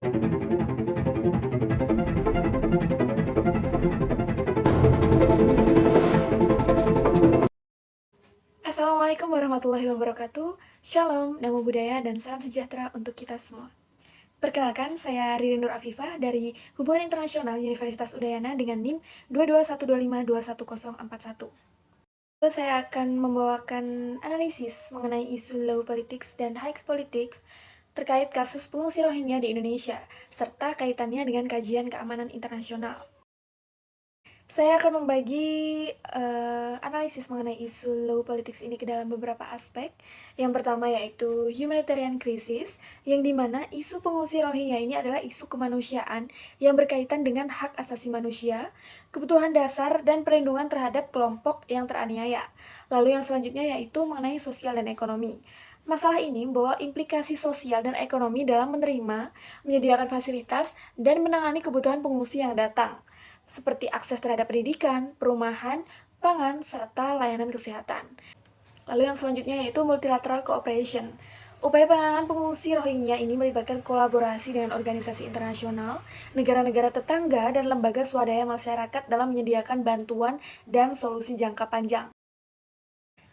Assalamualaikum warahmatullahi wabarakatuh. Shalom, namo buddhaya, dan salam sejahtera untuk kita semua. Perkenalkan, saya Ririn Nur Afifah dari Hubungan Internasional Universitas Udayana dengan NIM 22125211041. Saya akan membawakan analisis mengenai isu low politics dan high politics terkait kasus pengungsi Rohingya di Indonesia, serta kaitannya dengan kajian keamanan internasional. Saya akan membagi analisis mengenai isu low politics ini ke dalam beberapa aspek. Yang pertama yaitu humanitarian crisis, yang dimana isu pengungsi Rohingya ini adalah isu kemanusiaan yang berkaitan dengan hak asasi manusia, kebutuhan dasar, dan perlindungan terhadap kelompok yang teraniaya. Lalu yang selanjutnya yaitu mengenai sosial dan ekonomi. Masalah ini membawa implikasi sosial dan ekonomi dalam menerima, menyediakan fasilitas, dan menangani kebutuhan pengungsi yang datang, seperti akses terhadap pendidikan, perumahan, pangan, serta layanan kesehatan. Lalu yang selanjutnya yaitu multilateral cooperation. Upaya penanganan pengungsi Rohingya ini melibatkan kolaborasi dengan organisasi internasional, negara-negara tetangga, dan lembaga swadaya masyarakat dalam menyediakan bantuan dan solusi jangka panjang.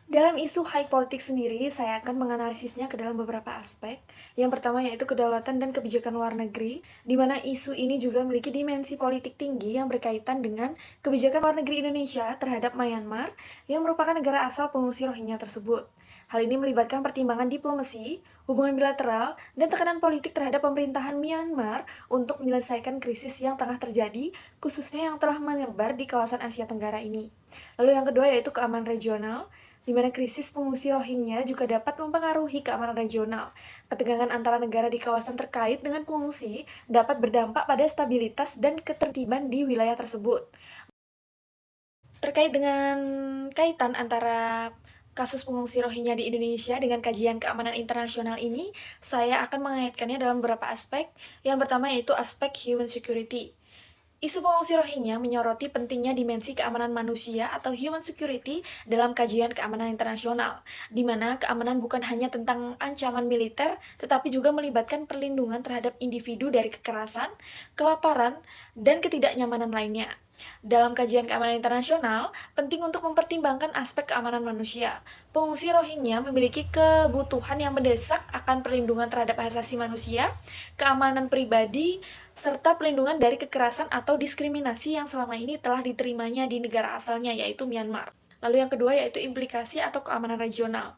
Dalam isu high politics sendiri, saya akan menganalisisnya ke dalam beberapa aspek. Yang pertama yaitu kedaulatan dan kebijakan luar negeri, di mana isu ini juga memiliki dimensi politik tinggi yang berkaitan dengan kebijakan luar negeri Indonesia terhadap Myanmar, yang merupakan negara asal pengungsi Rohingya tersebut. Hal ini melibatkan pertimbangan diplomasi, hubungan bilateral, dan tekanan politik terhadap pemerintahan Myanmar untuk menyelesaikan krisis yang tengah terjadi, khususnya yang telah menyebar di kawasan Asia Tenggara ini. Lalu yang kedua yaitu keamanan regional, di mana krisis pengungsi Rohingya juga dapat mempengaruhi keamanan regional. Ketegangan antara negara di kawasan terkait dengan pengungsi dapat berdampak pada stabilitas dan ketertiban di wilayah tersebut. Terkait dengan kaitan antara kasus pengungsi Rohingya di Indonesia dengan kajian keamanan internasional ini, saya akan mengaitkannya dalam beberapa aspek. Yang pertama yaitu aspek human security. Isu pengungsi Rohingya menyoroti pentingnya dimensi keamanan manusia atau human security dalam kajian keamanan internasional, di mana keamanan bukan hanya tentang ancaman militer, tetapi juga melibatkan perlindungan terhadap individu dari kekerasan, kelaparan, dan ketidaknyamanan lainnya. Dalam kajian keamanan internasional, penting untuk mempertimbangkan aspek keamanan manusia. Pengungsi Rohingya memiliki kebutuhan yang mendesak akan perlindungan terhadap hak asasi manusia, keamanan pribadi, serta perlindungan dari kekerasan atau diskriminasi yang selama ini telah diterimanya di negara asalnya, yaitu Myanmar. Lalu yang kedua yaitu implikasi atau keamanan regional.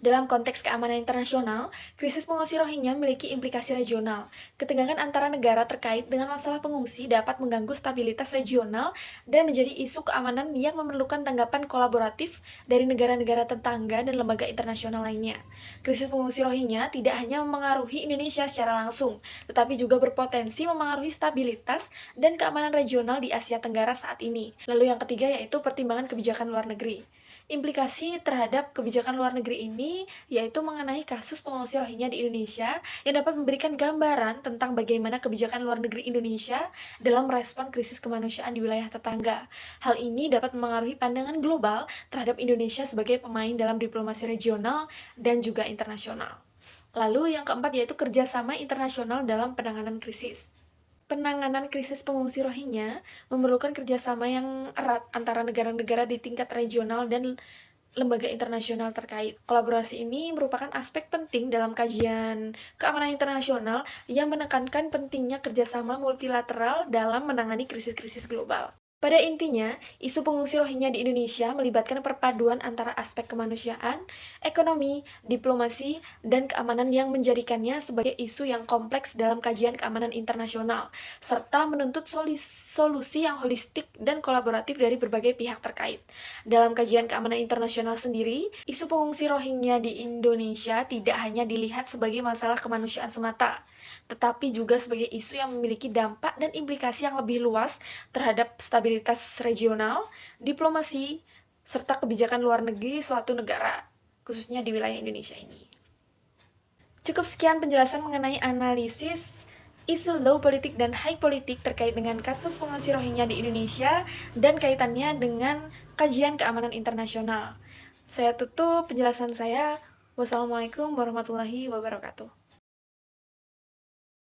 Dalam konteks keamanan internasional, krisis pengungsi Rohingya memiliki implikasi regional. Ketegangan antara negara terkait dengan masalah pengungsi dapat mengganggu stabilitas regional dan menjadi isu keamanan yang memerlukan tanggapan kolaboratif dari negara-negara tetangga dan lembaga internasional lainnya. Krisis pengungsi Rohingya tidak hanya memengaruhi Indonesia secara langsung, tetapi juga berpotensi memengaruhi stabilitas dan keamanan regional di Asia Tenggara saat ini. Lalu yang ketiga yaitu pertimbangan kebijakan luar negeri. Implikasi terhadap kebijakan luar negeri ini yaitu mengenai kasus pengungsi Rohingya di Indonesia yang dapat memberikan gambaran tentang bagaimana kebijakan luar negeri Indonesia dalam merespon krisis kemanusiaan di wilayah tetangga. Hal ini dapat memengaruhi pandangan global terhadap Indonesia sebagai pemain dalam diplomasi regional dan juga internasional. Lalu yang keempat yaitu kerjasama internasional dalam penanganan krisis. Penanganan krisis pengungsi Rohingya memerlukan kerjasama yang erat antara negara-negara di tingkat regional dan lembaga internasional terkait. Kolaborasi ini merupakan aspek penting dalam kajian keamanan internasional yang menekankan pentingnya kerjasama multilateral dalam menangani krisis-krisis global. Pada intinya, isu pengungsi Rohingya di Indonesia melibatkan perpaduan antara aspek kemanusiaan, ekonomi, diplomasi, dan keamanan yang menjadikannya sebagai isu yang kompleks dalam kajian keamanan internasional, serta menuntut solusi yang holistik dan kolaboratif dari berbagai pihak terkait. Dalam kajian keamanan internasional sendiri, isu pengungsi Rohingya di Indonesia tidak hanya dilihat sebagai masalah kemanusiaan semata, tetapi juga sebagai isu yang memiliki dampak dan implikasi yang lebih luas terhadap stabilitas regional, diplomasi, serta kebijakan luar negeri suatu negara, khususnya di wilayah Indonesia ini. Cukup sekian penjelasan mengenai analisis isu low politik dan high politik terkait dengan kasus pengungsi Rohingya di Indonesia dan kaitannya dengan kajian keamanan internasional. Saya tutup penjelasan saya. Wassalamualaikum warahmatullahi wabarakatuh.